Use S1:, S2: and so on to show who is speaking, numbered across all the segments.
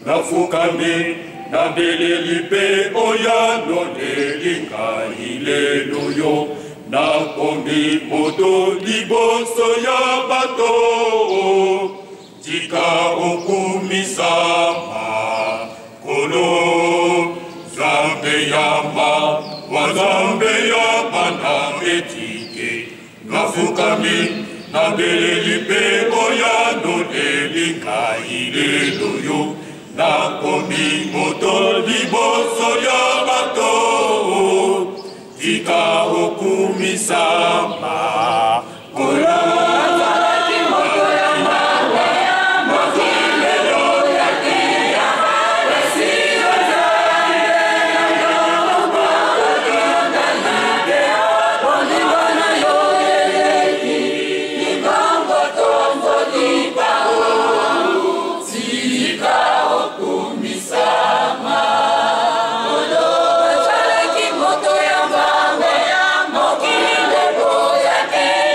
S1: Nafukame na belelipe oya no delinga ileluyo na kombi moto liboso ya bato tika okumisama kolo zambe yama wazambe yama na etike nafukame na belelipe oya no delinga ileluyo na komi moto liboso ya bato tika okumisama
S2: Moto ya mbambe ya mokile boya ke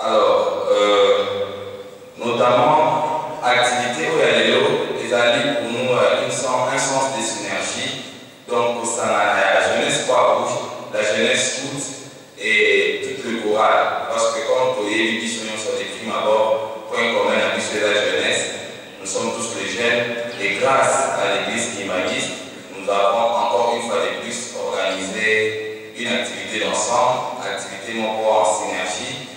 S2: Alors, prime abord, point commun à plus de la jeunesse. Nous sommes tous les jeunes et grâce à l'église Kimagiste, nous avons encore une fois de plus organisé une activité d'ensemble, activité mon en synergie.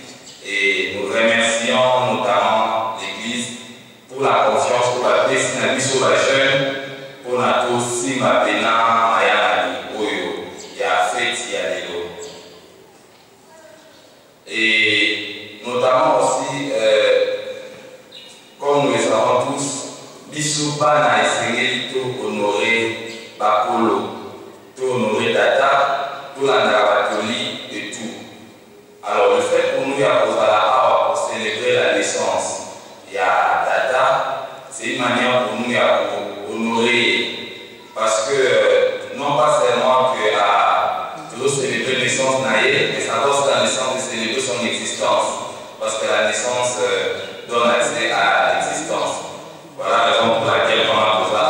S2: Et nous remercions notamment l'église pour la confiance, pour la destinée sur la jeune, pour la aussi ma pena, Mayani, Oyo, il y a fait, il y a des lots. Et notamment aussi, comme nous le savons tous, Bissouba n'a essayé de honorer Bakolo, de honorer Tata, de la Narabatoli et tout. Alors le fait pour nous, il y a pour célébrer la naissance, il y a Tata, c'est une manière pour nous pour honorer, parce que non pas seulement que à toujours célébrer la naissance naïe, mais ça doit la naissance de célébrer son existence, parce que la naissance donne accès à l'existence. Voilà la raison pour laquelle on a posé à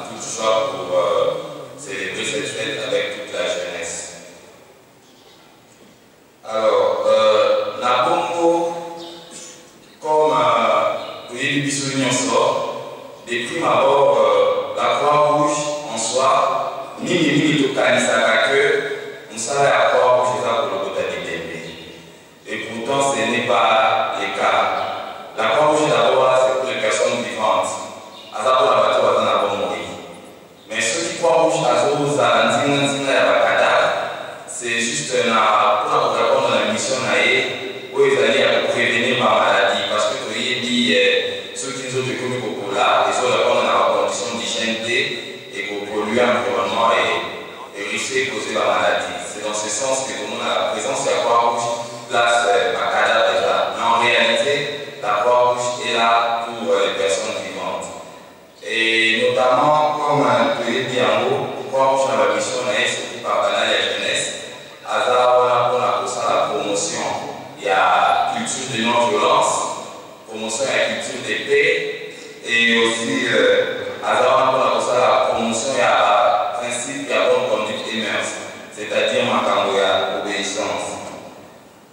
S2: tout choix pour célébrer cette fête avec toute la jeunesse. Alors, la Congo, comme Louis Bissoulignon sort, des primes abord, la Croix-Rouge en soi, ni tout Kanisaka que nous savons la Croix-Rouge est pour le botanique. Et pourtant, ce n'est pas le cas. La Croix-Rouge d'abord, c'est pour les personnes vivantes. À ça, pour la voiture, on va mourir. Mais ceux qui Croix-Rouge, c'est juste pour répondre à la mission où ils allaient prévenir ma maladie. Parce que vous dit ceux qui nous ont découvert au là, ils ont répondre à la condition d'hygiène et pour polluer l'environnement et risquer de causer la maladie. C'est dans ce sens que nous, la présence de la Croix-Rouge place Makada déjà. Mais en réalité, la Croix-Rouge est là pour les personnes vivantes. Et notamment, comme je l'ai dit en haut, Croix-Rouge dans la mission, c'est pour parler à la jeunesse. Azar, on a pour ça la promotion. Il y a culture de non-violence, promotion de la culture de paix, et aussi Azar, on a pour ça la promotion, il y a un principe, il y a bonne conduite et mœurs, c'est-à-dire Makamboya, obéissance.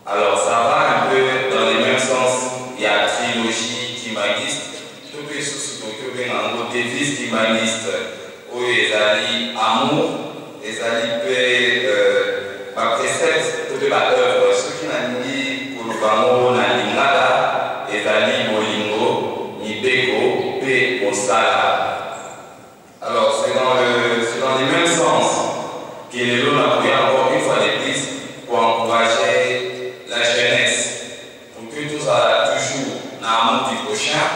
S2: Alors ça va un peu dans les mêmes sens, il y a trilogie Kimagiste, tout ce qui est en gros devise Kimagiste, où il y a amour, il y a paix. Ma précepte, toute la œuvre, ceux qui n'ont ni Kulubamo, ni Lingala, Ezali Bolingo, ni Beko, P. Osala. Alors, c'est dans les mêmes sens que les lots n'a encore une fois de plus pour encourager la jeunesse, pour que tous aient toujours l'amour du prochain,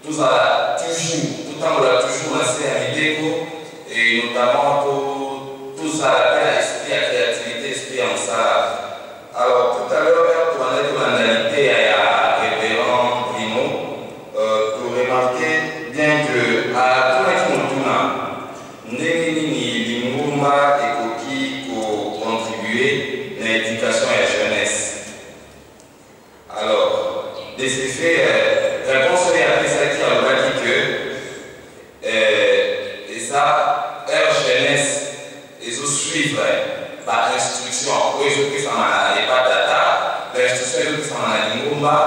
S2: tous aient toujours, tout le temps on a toujours lancé à Beko, et notamment pour tous à l'esprit, à créativité, esprit en ça. Alors tout à l'heure, pour aller pour l'analité, il y a révérend Primo, pour remarquer bien que à tout le monde, Némini, Limumba et Koki pour contribuer à l'éducation et à la jeunesse. Alors, de ces faits, réponse à ça qui a dit que, et ça, jeunesse, ils ont suivi par instruction. Oui, je prie ça m'a pas data, l'instruction je prie ça m'a Lingumba,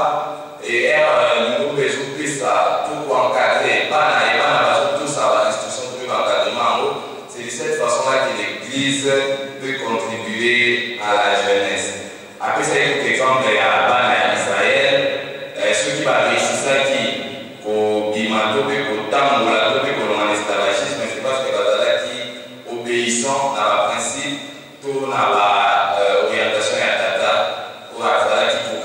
S2: et Lingumba, je prie ça tout pour encadrer, pas tout ça, l'instruction pour l'encadrement. C'est de cette façon-là que l'Église peut contribuer à la jeunesse. Après, c'est un exemple, il y a Bana Israël, ceux qui vont réussir ça qui, pour Bimato, pour Tamboula, pour l'esclavagisme, c'est parce que obéissant à un principe, tout à l'orientation et à Tata, ou à Tata qui faut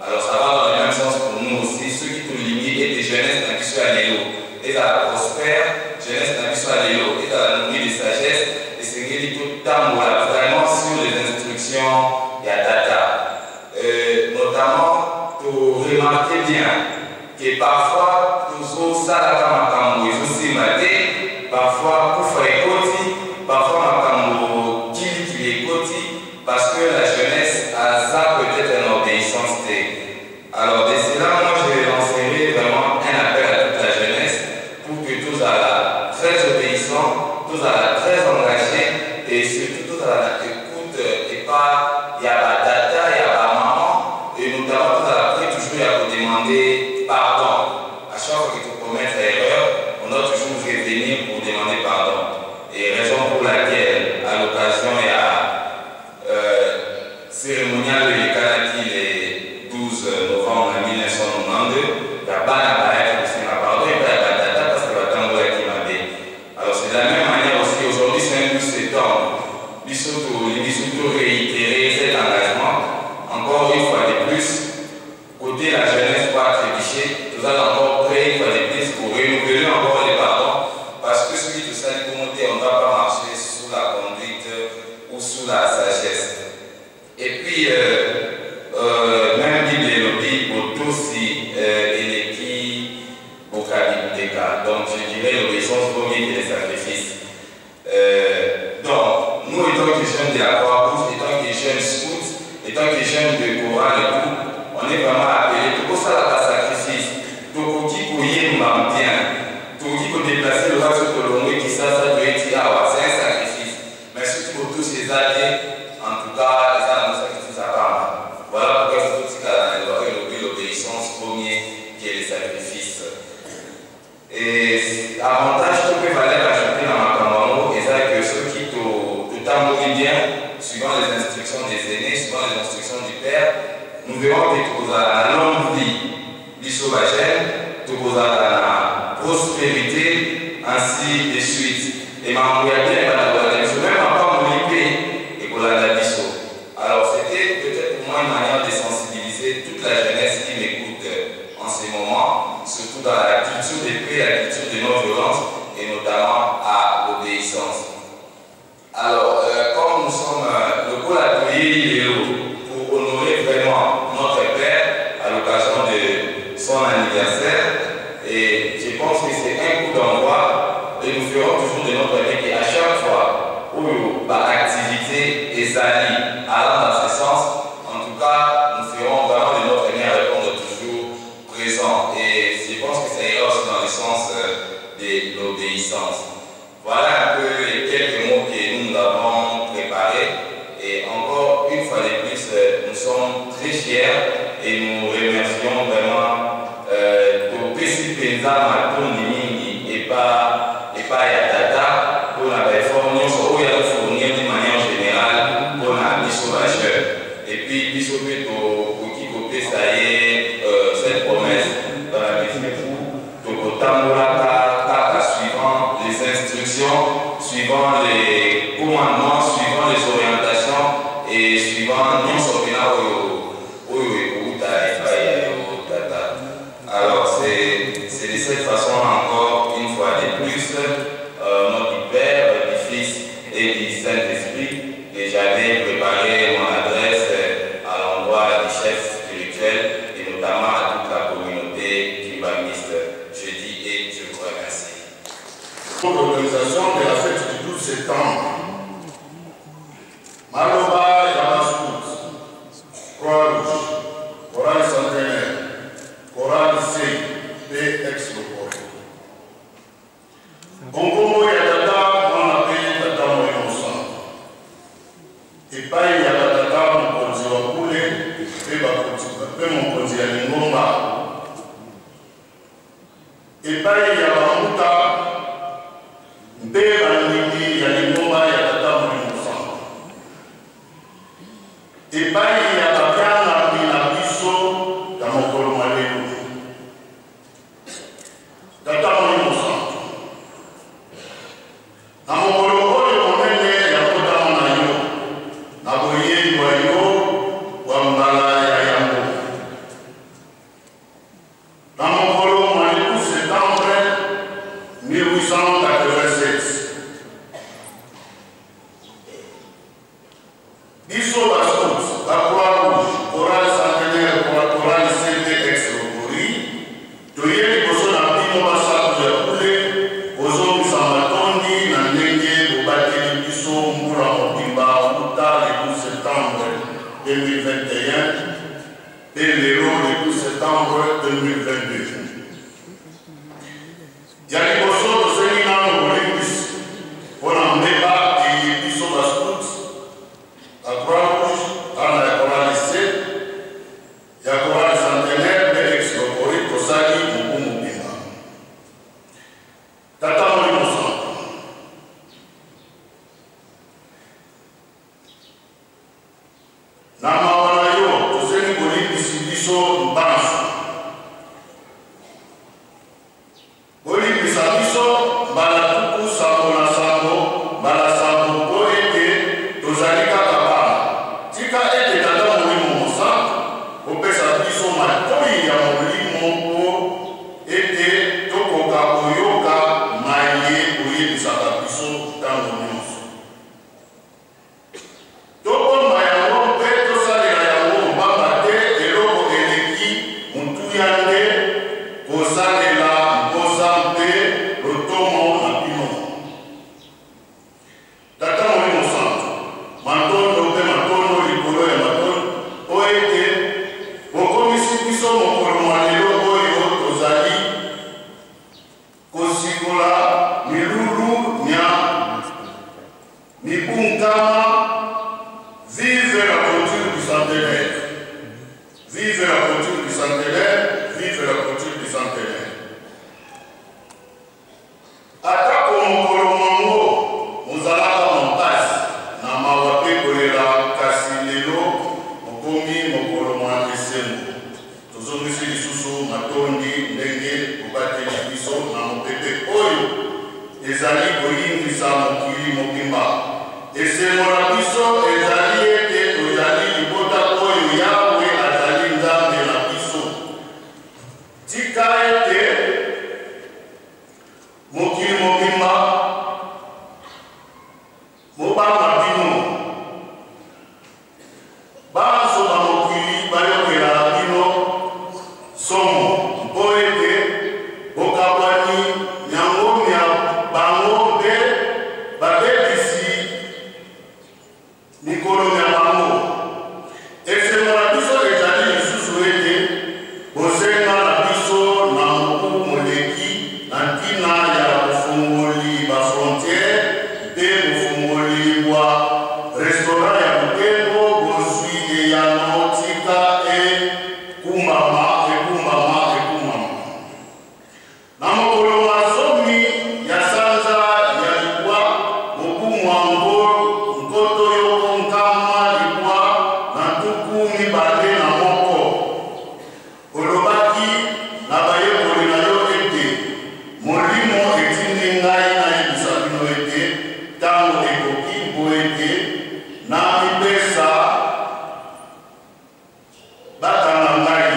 S2: alors ça va dans le même sens pour nous aussi, ceux qui sont limités et des jeunesses dans qui sont à l'élo, et à la prospère, jeunesse dans qui sont à l'élo, et à la nourriture de sagesse, et c'est qu'il tout le temps vraiment sur les instructions et à Tata. Notamment, pour remarquer bien que parfois, toujours ça la Kamakambo, ils aussi maté, parfois pour faire parfois Makambo qui est côté, parce que la jeunesse a ça peut-être une obéissance. Alors de cela, moi je lancerai vraiment un appel à toute la jeunesse pour que tous soient très obéissants, tous soient très engagés et surtout tous à l'écoute et pas il y a la data, il y a la maman et notamment tous à demander pardon. À chaque fois que tu commets une erreur, on doit toujours revenir pour demander pardon. Et raison pour laquelle, à l'occasion, il y a cérémonial de l'Ekanaki le 12 novembre 1992, il y a Banabaya qui a pardon et pas Batata parce que Batangola qui m'a dit. Alors c'est de la même manière aussi, aujourd'hui c'est un peu septembre. Bissoto réitérer cet engagement, encore une fois de plus, côté la jeunesse pas trébucher, nous allons encore créer une fois de plus pour renouveler encore les pardons, parce que celui de ça, on ne va pas marcher sous la conduite ou sous la sagesse. Et puis, même dit des lobbies, aussi, et qui au cas. Donc, je dirais l'obéissance vaut mieux que les sacrifices. Donc, nous, étant que jeunes de la Croix-Rouge, étant que jeunes scouts, étant que jeunes de chorale et tout, on est vraiment appelés. Tout ça, là, sacrifice. Tout qui pour y bien. Tout qui pour déplacer le reste de l'homme qui ça doit être c'est un sacrifice. Mais surtout pour tous ces alliés, en tout cas, les alliés nous sacrifices à part. Voilà pourquoi il faut aussi que l'obéissance premier qui est les sacrifices. Et avantage que peut valer ajouter dans ma campagne, c'est que ceux qui t'amourent bien, suivant les instructions des aînés, suivant les instructions du Père, nous verrons que tu as la longue vie du sauvagène, tu as la prospérité, ainsi de suite. Et ma mouillade, je ne même pas m'oublier et pour la biseau. Alors c'était peut-être pour moi une manière de sensibiliser toute la jeunesse qui m'écoute en ce moment, surtout dans la culture de paix, la culture de non-violence et notamment à l'obéissance. Alors, comme nous sommes le pôle atelier pour honorer vraiment notre Père à l'occasion de son anniversaire, et je pense que c'est un coup d'envoi et nous ferons toujours de notre Père et à chaque fois où l'activité est alliée allant dans ce sens, en tout cas, nous ferons vraiment de notre Père à répondre toujours présent. Et je pense que ça ira aussi dans le sens de l'obéissance. Voilà un peu les quelques mots que nous avons préparés. Et encore une fois de plus, nous sommes très fiers et nous remercions vraiment pour PC Penza Matonini et pas Yatata pour la réforme, nous fournir d'une manière générale pour la mission majeure. Et puis, mission pour qui copie ça y est, cette promesse dans la mission pour suivant les instructions, suivant les commandements, suivant les orientations et suivant non alors c'est de cette façon encore une fois de plus notre Père, du Fils et du Saint-Esprit, et j'avais préparé mon adresse à l'endroit du chef spirituel et notamment à toute la communauté cubaniste. Je dis et je vous remercie.
S3: L'organisation de la fête du 12 septembre. Maloba Yamascout, Croix-Rouge, Chorale Centenaire, Chorale C, PX Lopore. Bongomo Yatata, on appelle Tata Moïmosan. Et pas Yatata, mon conti wa Koule, et mon conti à Lingomba. Et pas Yabamuta, Bébaniki, Yalingomba, Yatata Moïmosan. Et pas Yatakana, Minabiso, dans mon colomale. Tata Moïmosan. Na mokolo oyo monene ya kotama na yo na boyei wa yo wa mbala ya yango na mokolo maliku septembre 1887 biso bascout la Croix-Rouge chorale centenaire chorale CPX Lopori toyebi liboso na bino basato ya kule ozongisa matondi na ndenge bobateli biso mbula mobimba uta le 12 septembre 2021 et lelo le 12 septembre 2022. Ya liboso tosengi nano bolimbisi mpona mbeba eye biso bascout la Croix-Rouge ana ya chorale C ya chorale centenaire PX Lopori kosalela mposa mpe lotomo na bino. Tata Molimo Santo, matondo mpe matondo likolo ya matondo po ete bokomisi biso mokolo mwa lelo oyo tozali kosikola milulu nya mibunkama. Vive la clôture du centenaire. Vive la clôture du centenaire. Vive la clôture du centenaire. Atako mokolo mwango mozalaka mompasi na mawape kolela kasi lelo mokomi mokolo mwa esengo. Tozongisi lisusu matondi ndenge kobateli biso na mopepe oyo ezali koyimbisa mokili mobimba. Esengo na biso ezali ete tozali libota oyo Yawe azali Nzambe na biso. Tika ete mokili mobimba mobanga bino bazoba mokili bayokela bino somo mpo ete bokabwani nyango mya bango mpe babebisi mikolo ya bango. Esengo na biso ezali lisusu ete bosenga na biso na moku moleki na ntina ya bofungoli bafrontiere mpe bofungoli bwa restaurant ya motembo bozwi eyano tika ekumbama. Na mokolo mazomi ya sanza ya libwa moku mwango nkoto yoko nkama libwa na tuku mibale na moko. Olobaki na bayekoli na yo ete molimo etindi ngai nayebisa bino ete ntango ekoki mpo ete na mipesa bakanga ngai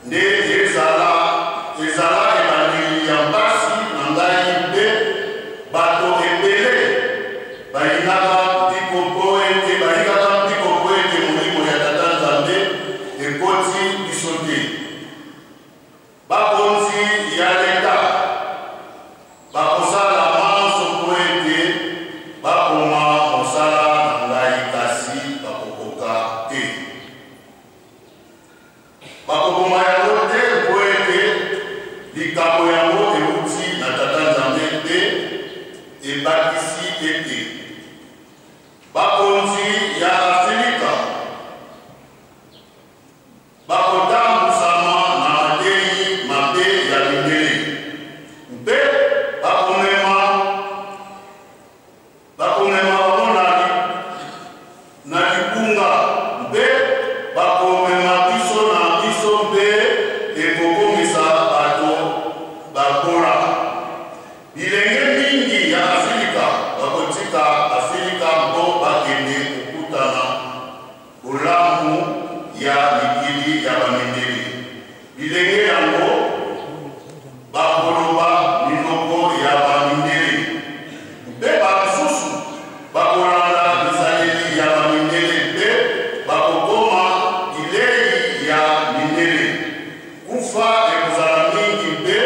S3: nde ezala ebandeli ya mpasi na ngai mpe bato ebele bayingaka mpiko ete molimo ya Tata Nzambe ekoti biso te. Bakonzi ya leta bakosala manso mpo ete bakoma mosala na ngai kasi bakokoka te. Bakokoma yango te mpo ete likambo yango euti na Tata Nzambe te ebakisi ete bakonzi ya Afrika bakotambusama na mateyi mabe ya mindele mpe bakomema bamonani na libunga mpe bakomema biso na biso mpe ekokomisa bato bakola. Bilenge mingi ya Afrika bakotika Afrika mpo bakende kokutana bolamu ya mikili ya bamindele. Bilenge yango bakoloba minoko ya bamindele mpe bamisusu bakolanda bizaleli ya bamindele mpe bakokoma bilei ya mindele. Kufa ekozala mingi mpe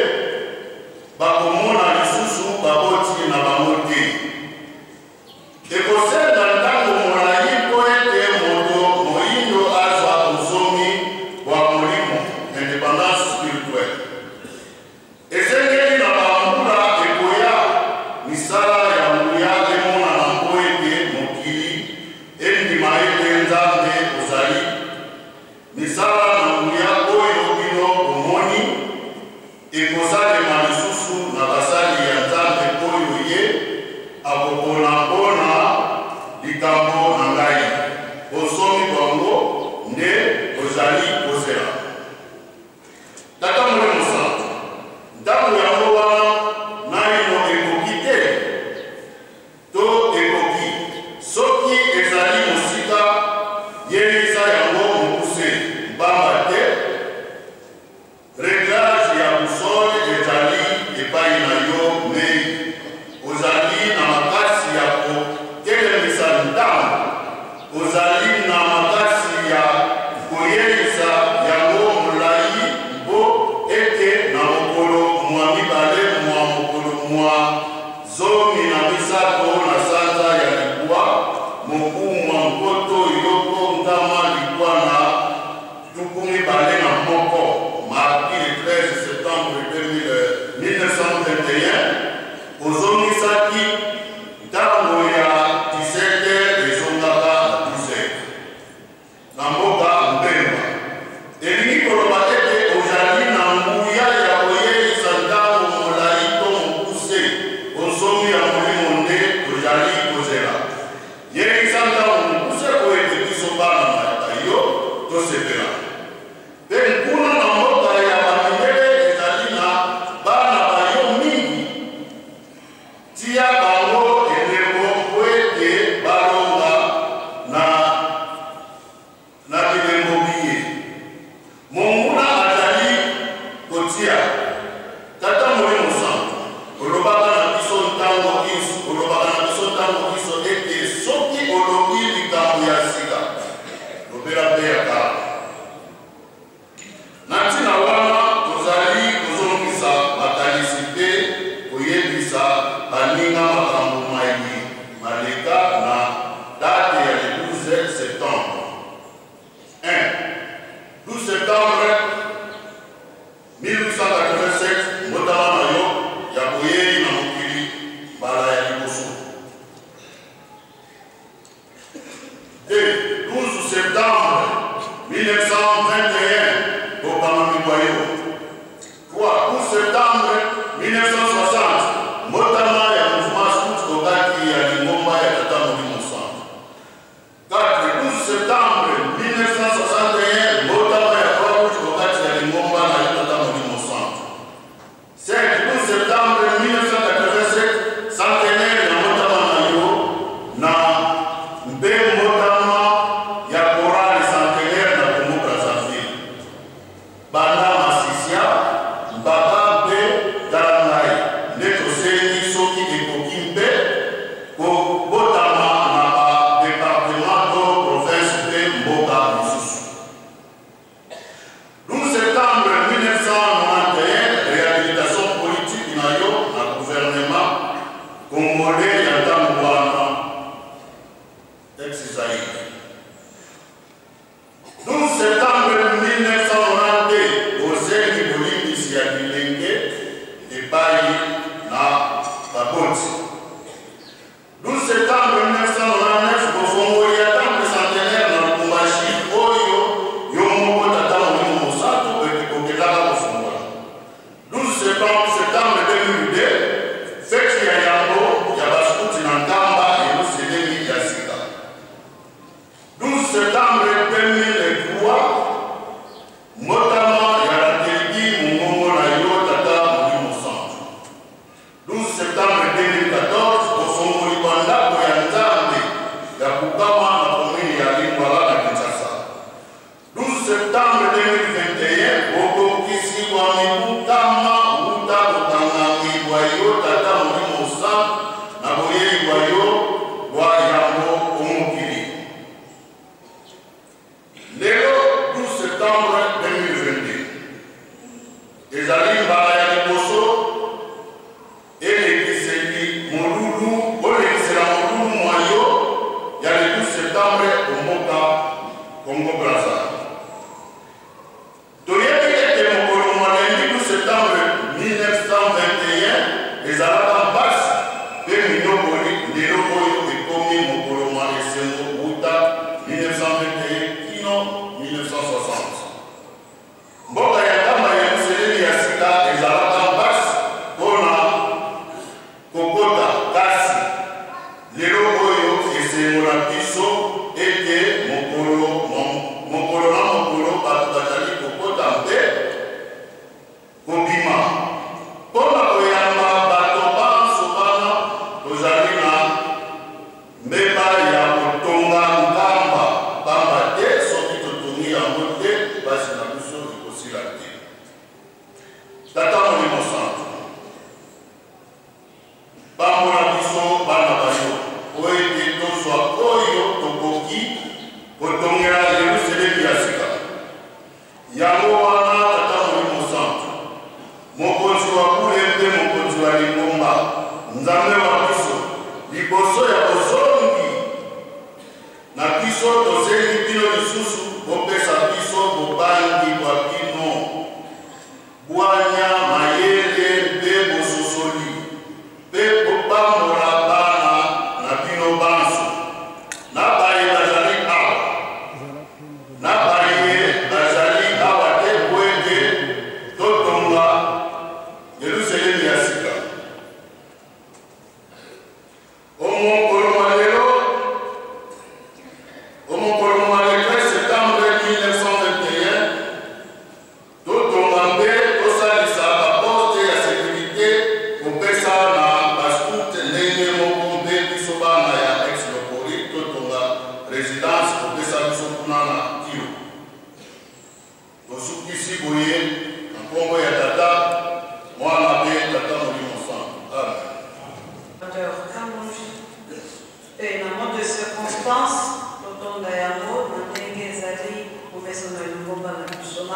S3: bakomona lisusu baboti na bango te. Ekosenda ntango molai mpo ete moto moyindo azwa bozomi bwa molimo, indépendance spirituelle.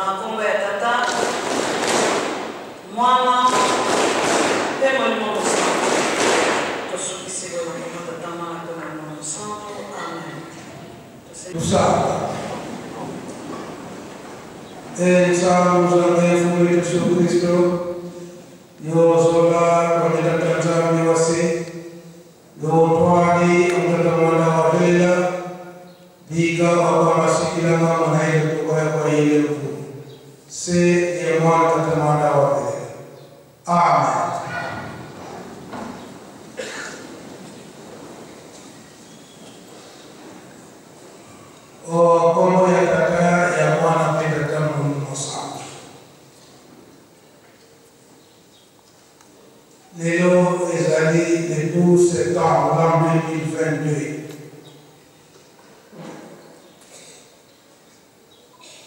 S4: Makomba ya tata Mwana pe Mwalimu Santo. Tusukisiwe na kumata tamaa kwa Mwalimu Santo. Amen.
S5: Tusali. Salmos amém, de Jesus Cristo. Yo sola kwa nitatanza miwasi. Yo twagi umtatamana wapela. Bika wapa masikila mama na ile kwa ile mfu. Se ye mwana tatamana wapela. Amen. O kombo ya kaka ya mwana penda tamu Santo. Lelo ezali le 12 septembre 2022.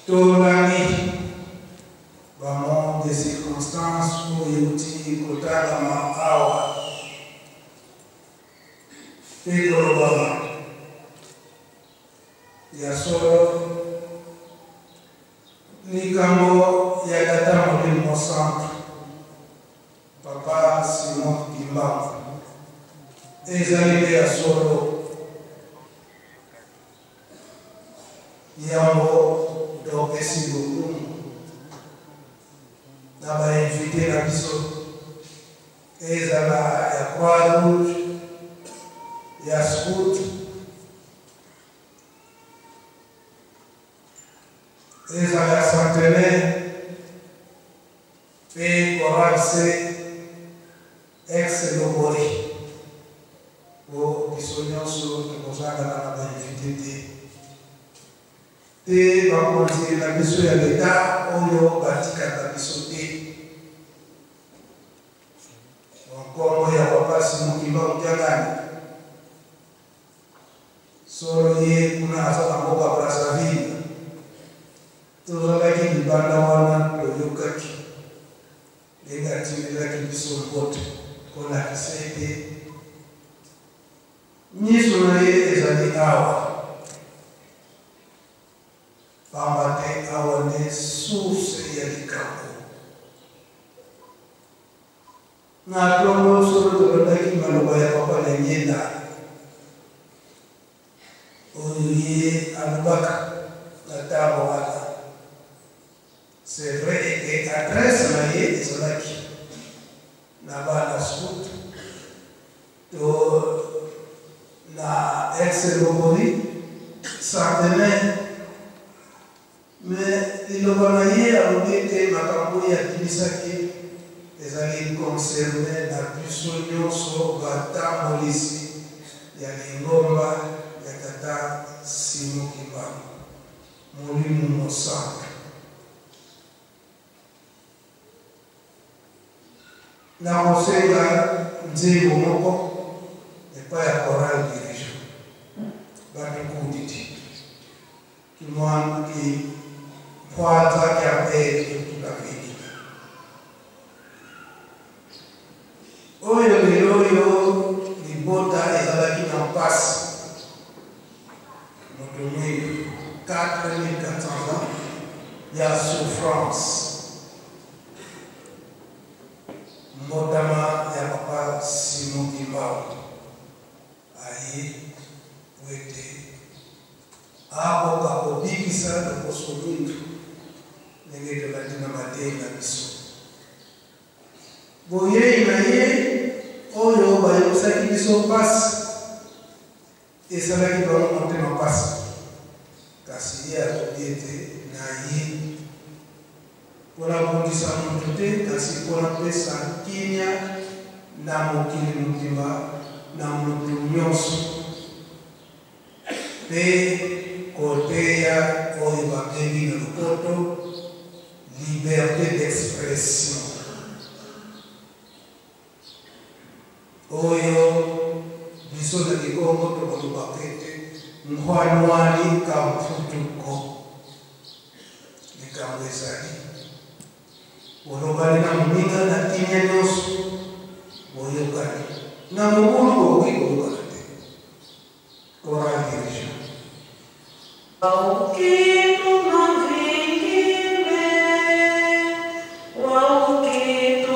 S5: Tolani vraiment des circonstances où yuti kotala maawa. Pekolo ya solo likambo ya data Mwalimu Santo Papa Simon Kimbangu ezali ya solo yambo dopesi beaucoup na ba invité na biso ezala ya Croix Rouge ya Scout ezala ya Centenaire pe Chorale ex-Lobori o bisognoso tukozanga na bainvité te bakonzi na biso ya leta oyo batikaka biso te nkombo ya Papa Simon Kimbangu Kiangani solo ye kuna aza na mboka Brazzaville tozalaki libanda wana toyokaki ndenge atimelaki biso mbote kolakisa ete miso na ye ezali awa pamba te awa nde source ya likambo na tongo solo tolobaki maloba ya Papa Lengenda oyo ye alobaka na ntango wana. C'est vrai que adresse na ye ezalaki na bana Scout to na ex-Lobori Centenaire mais liloba na ye alobi ete makambo ya kimisaki ezali concerne na biso nyonso batambolisi ya lingomba ya Tata Simon Kimbangu Mwalimu Santo. Na kosenga nzembo moko epai ya Chorale dirigeant batukuditi kimwana ki pwata kya peke tukavidi oyo lelo libota ezalaki na mpasi moto mwingi 4400 ans ya souffrance mbotama ya Papa Simon Kimbangu aye wete ako kakobikisa loposo mingi ndenge tolandi na mateyi na biso boyei na ye oyo bayebisaki biso mpasi ezalaki bango motema mpasi kasi ye alobi ete na ye mpona kondisa moto te kasi mpona pesa kimia na mokili mobimba na moto nyonso mpe koteya oyo babengi na lopoto liberté d'expression oyo biso na likongo tokoloba ete nhwanwani kamfutuko likambo ezali olobali na moninga na kimia nyonso boyokani na mobulu bokoki koyokana te Chorale dirigeant
S4: Waukitu na vingine, waukitu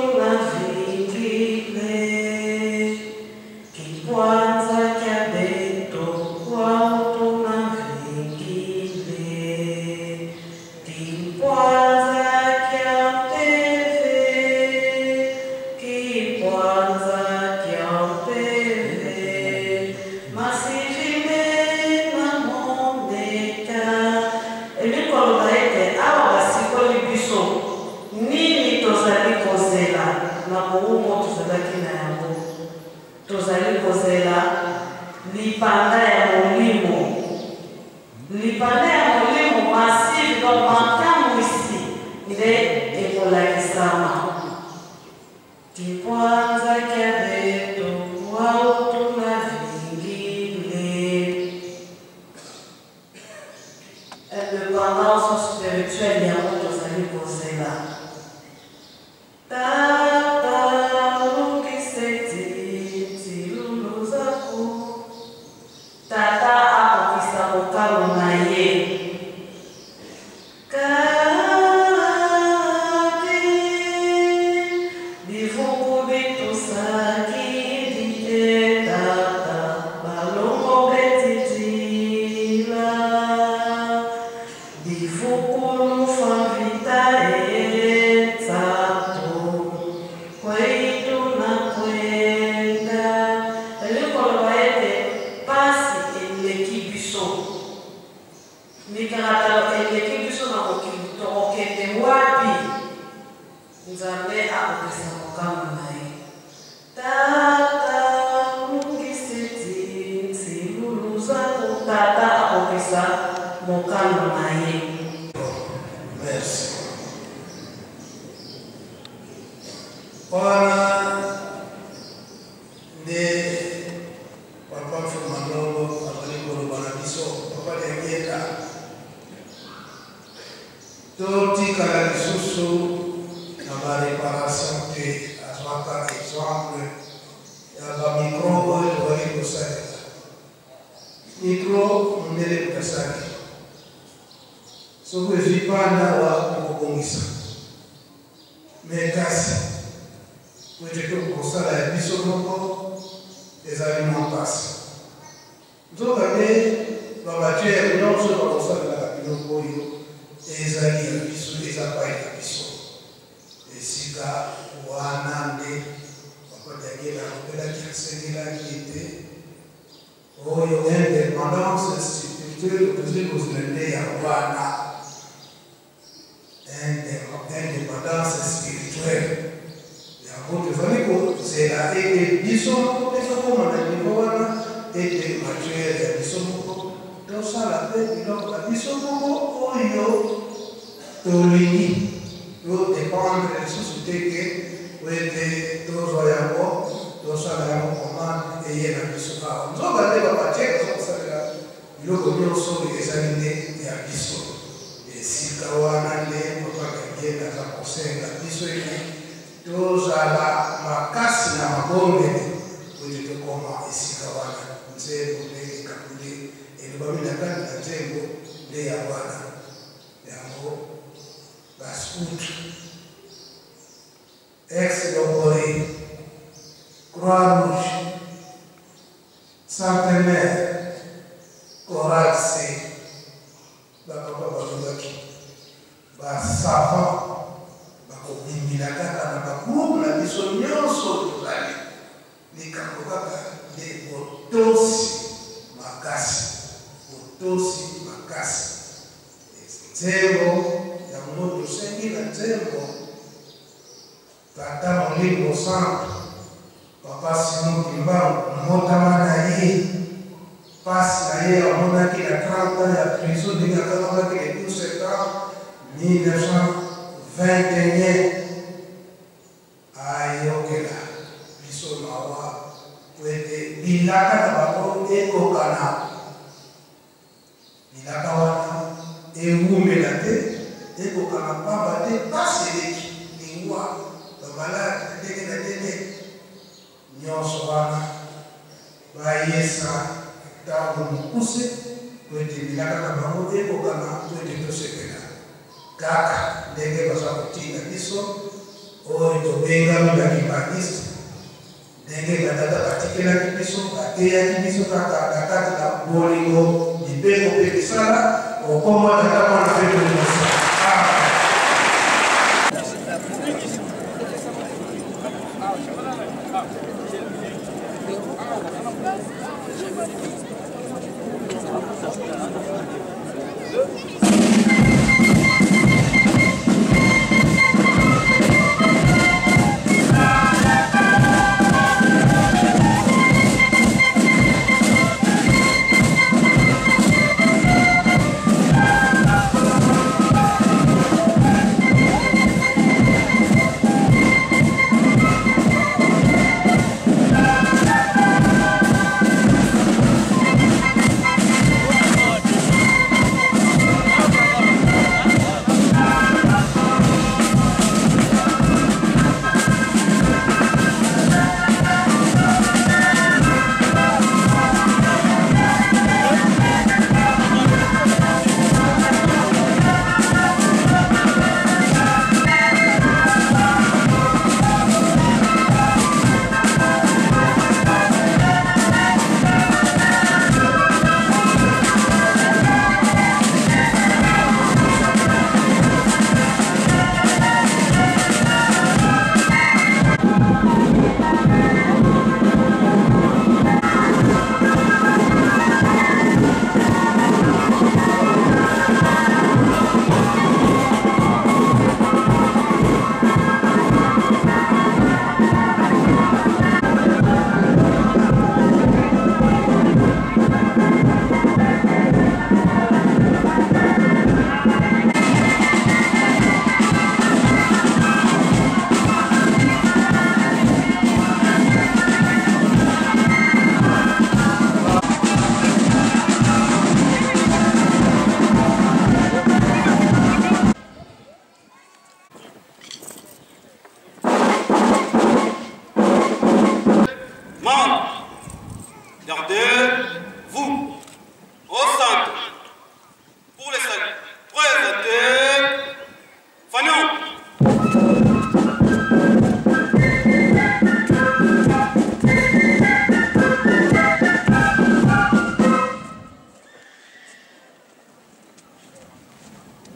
S5: Bolingo, Nipeko Pekisala, Okoma Tatama na Feto Limosa.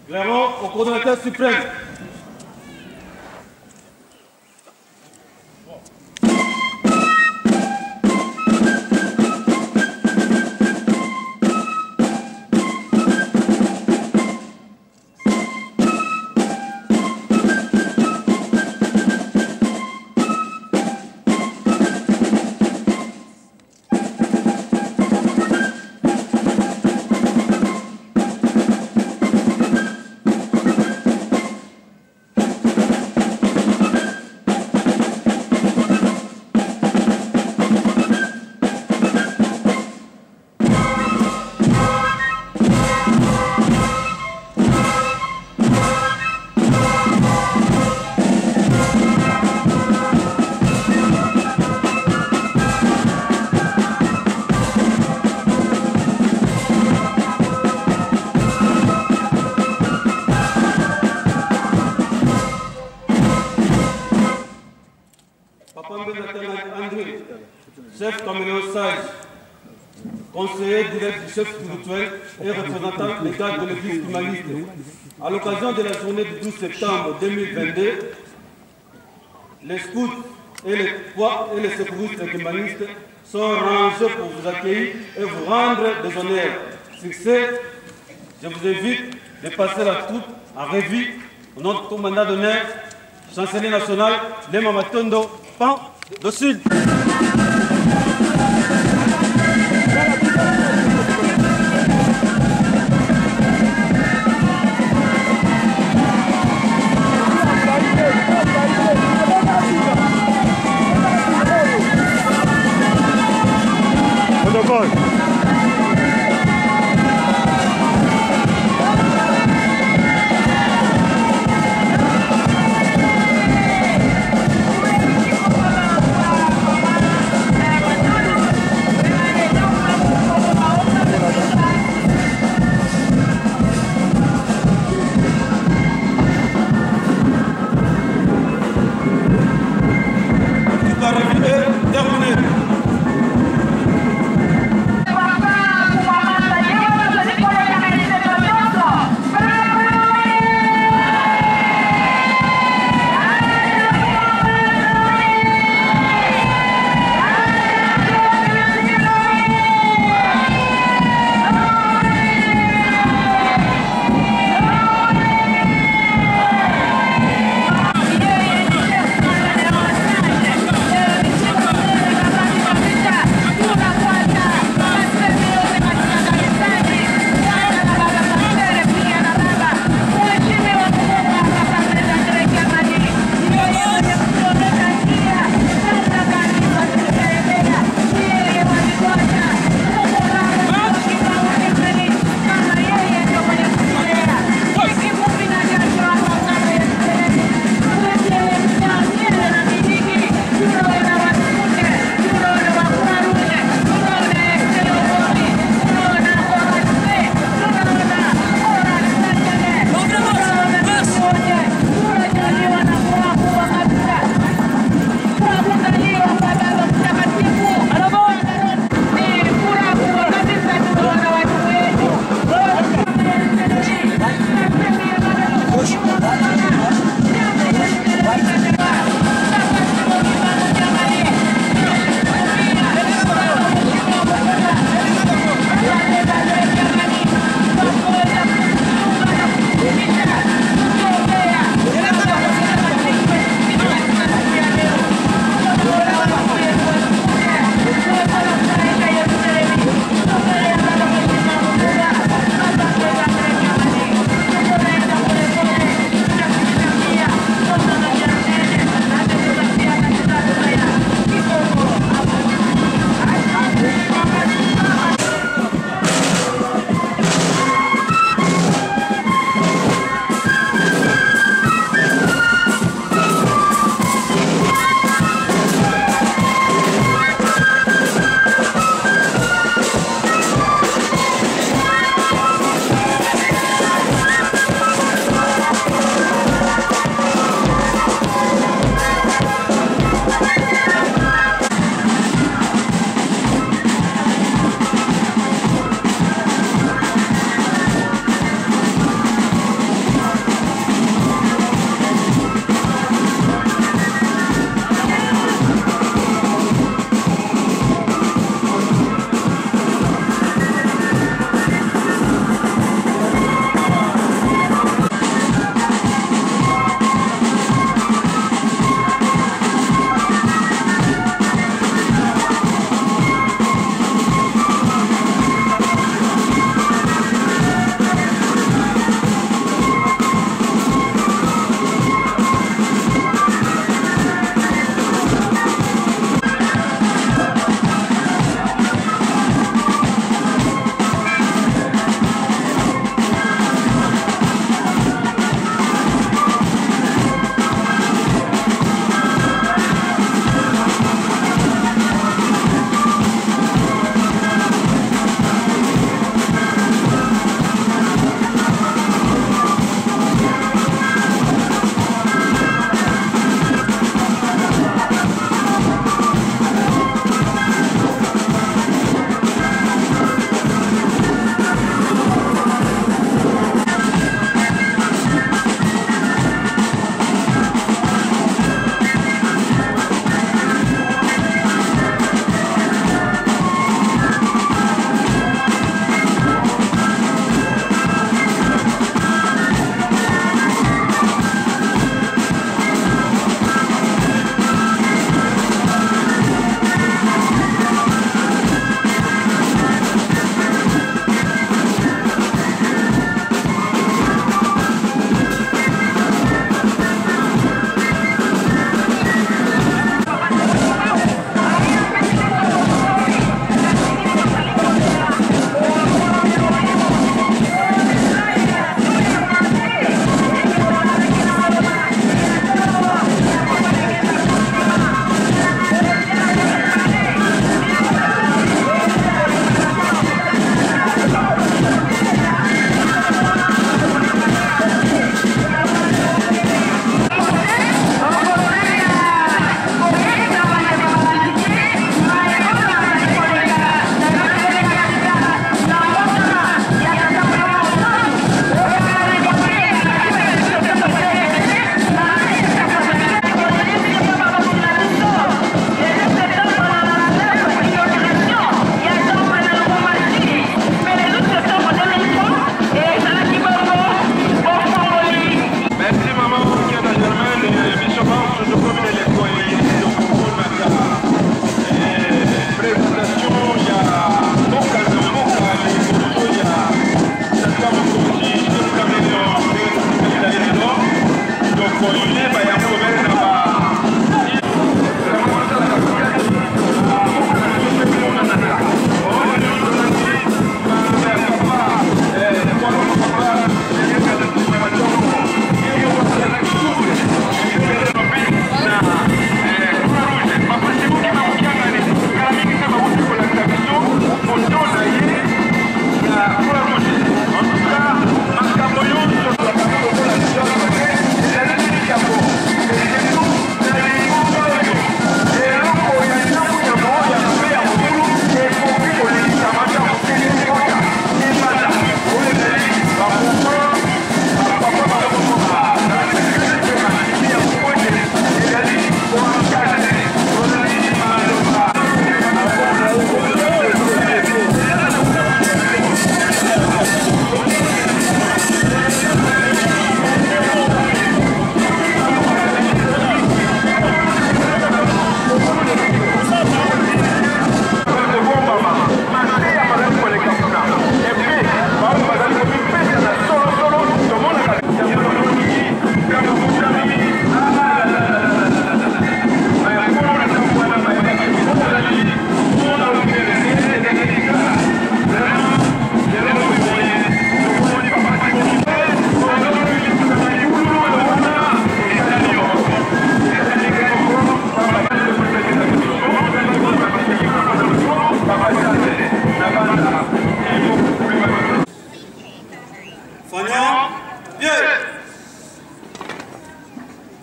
S6: Clairement, au coordonnateur suprême. Chef communal sage, conseiller direct du chef spirituel et représentant légal de l'église humaniste. À l'occasion de la journée du 12 septembre 2022, les scouts et les secouristes humanistes sont rangés pour vous accueillir et vous rendre des honneurs. Sur ce, je vous invite de passer la troupe en revue au nom du commandant d'honneur, chancelier national, Lema Matondo, Pan de Sud.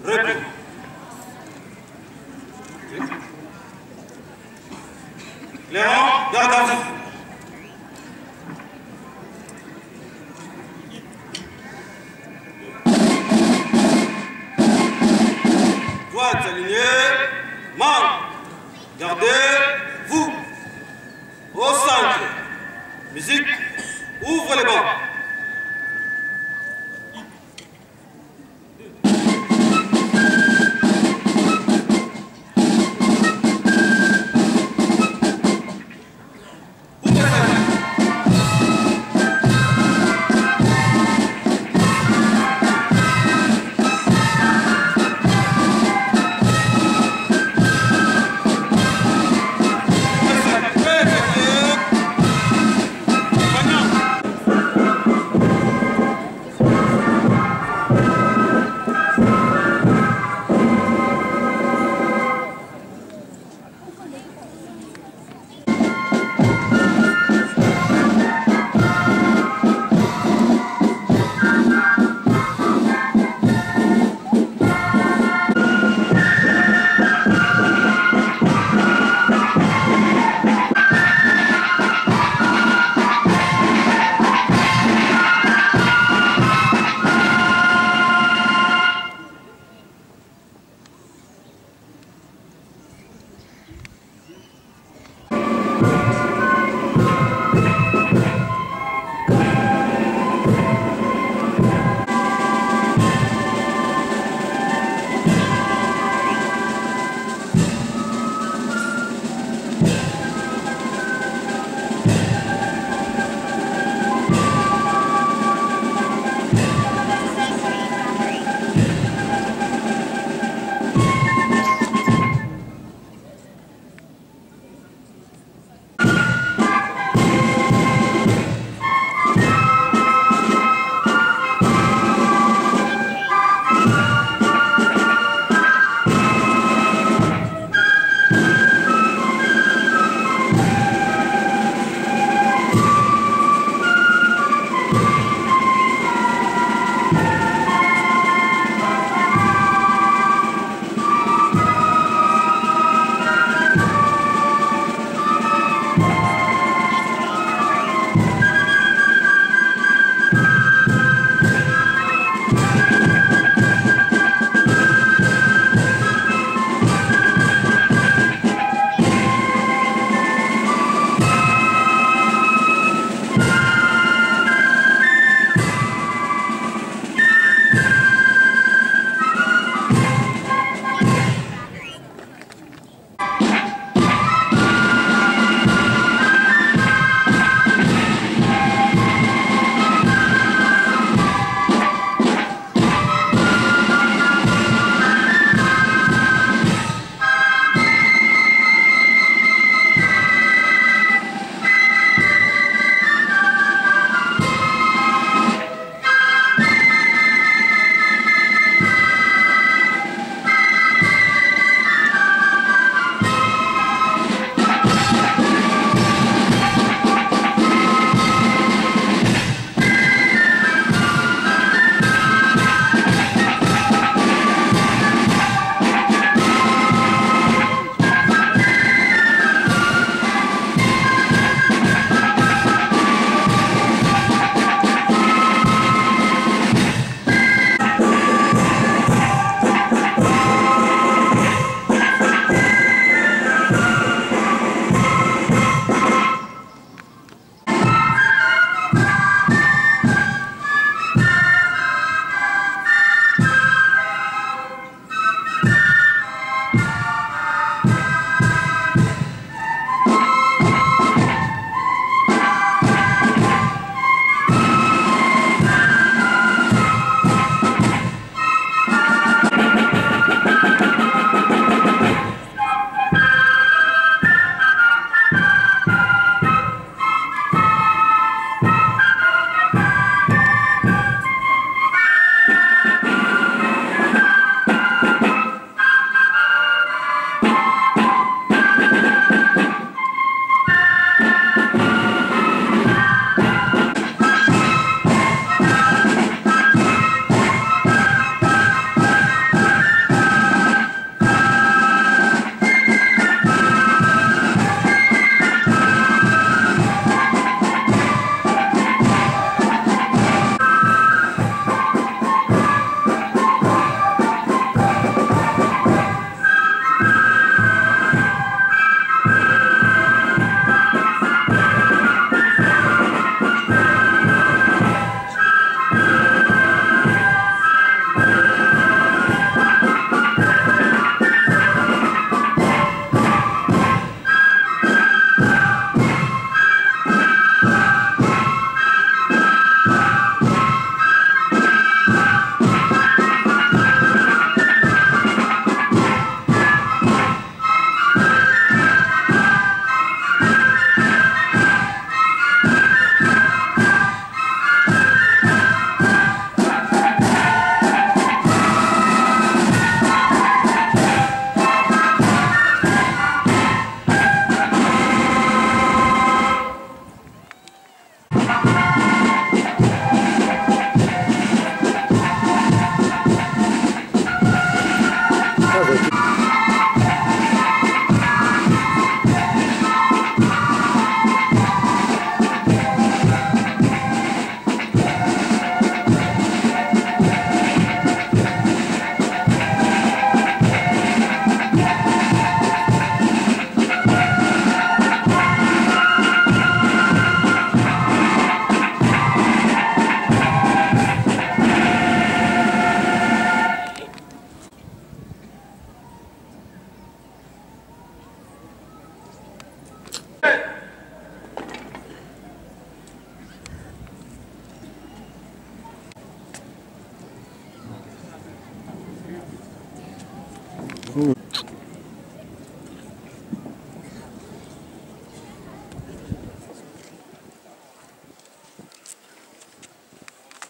S6: Repos. Léon, garde à vous. Droite alignée, main. Gardez-vous. Au centre. Musique, ouvre les bancs.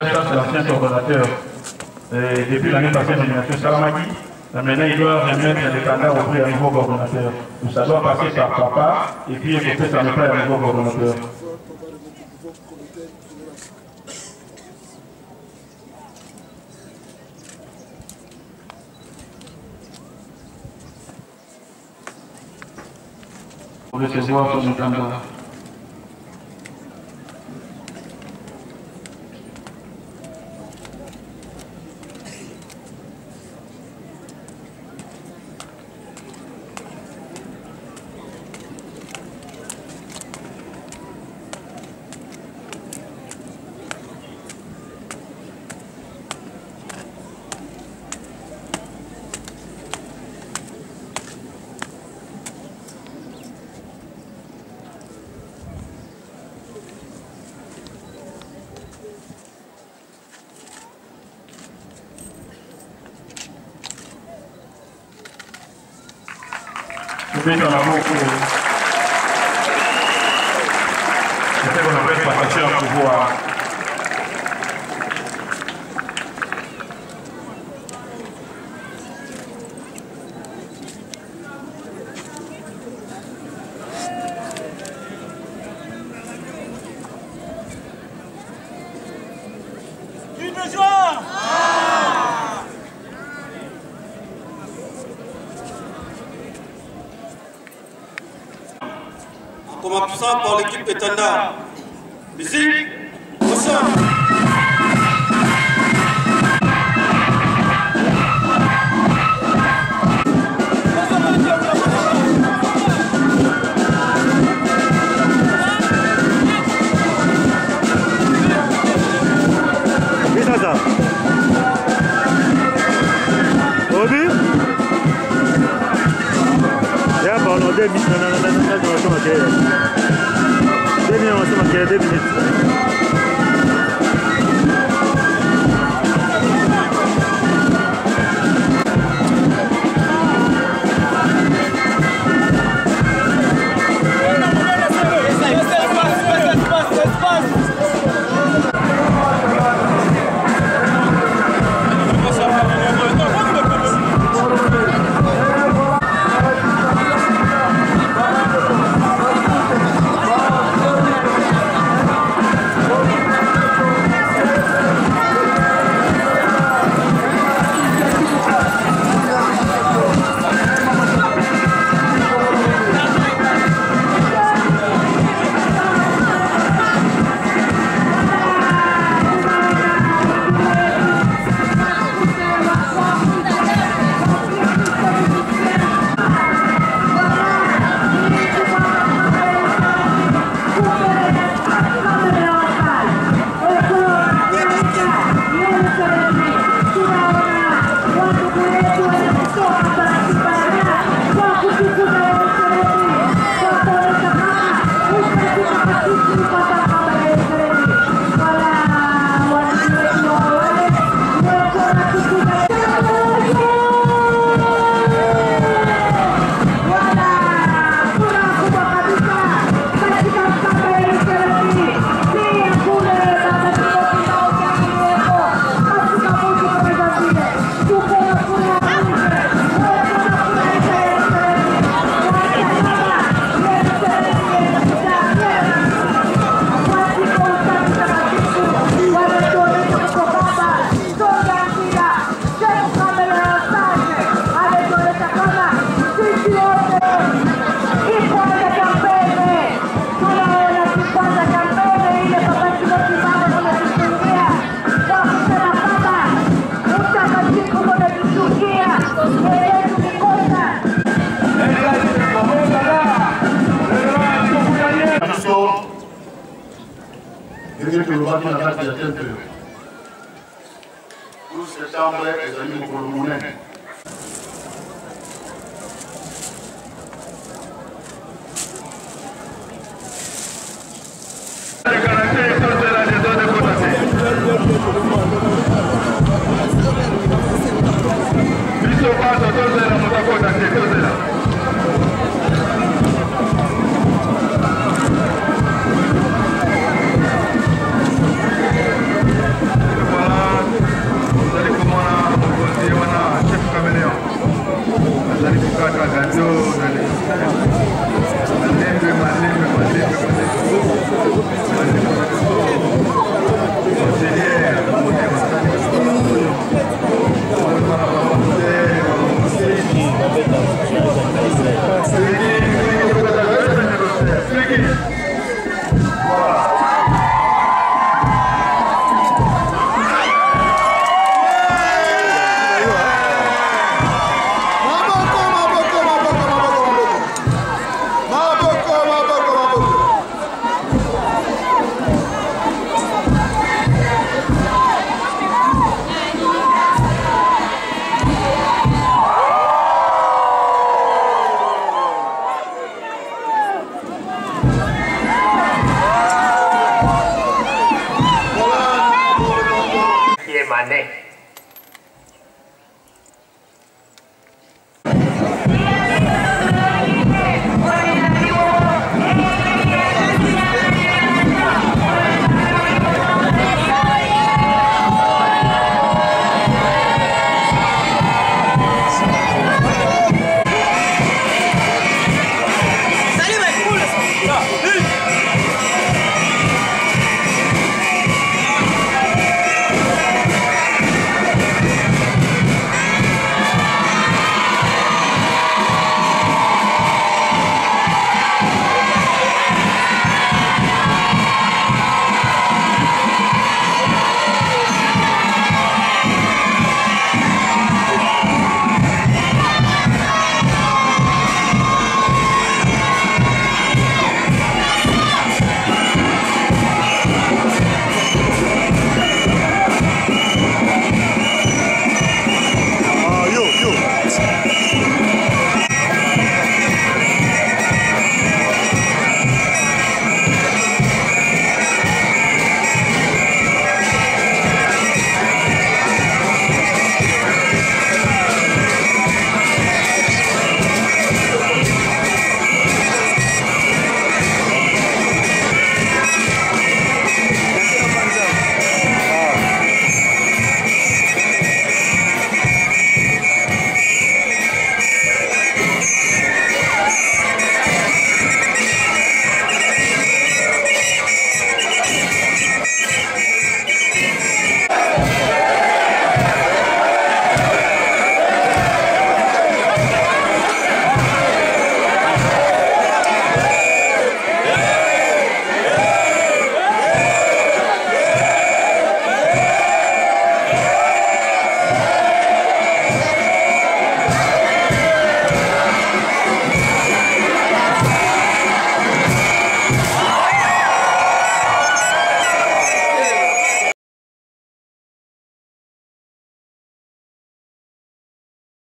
S7: L'ancien coordonnateur, depuis l'année passée, nomination Salamaki, maintenant il doit remettre les standards auprès d'un nouveau coordonnateur. Ça doit passer par papa et puis il faut faire ça un nouveau coordonnateur. Pour recevoir son standard. Dans la boucle, c'était qu'on appelle passation à pouvoir.
S8: Une joie.
S6: Commençant par l'équipe étendard. Musique, ensemble.
S3: tulobaki na kati ya tempelo 12 septembre ezali mokolo monene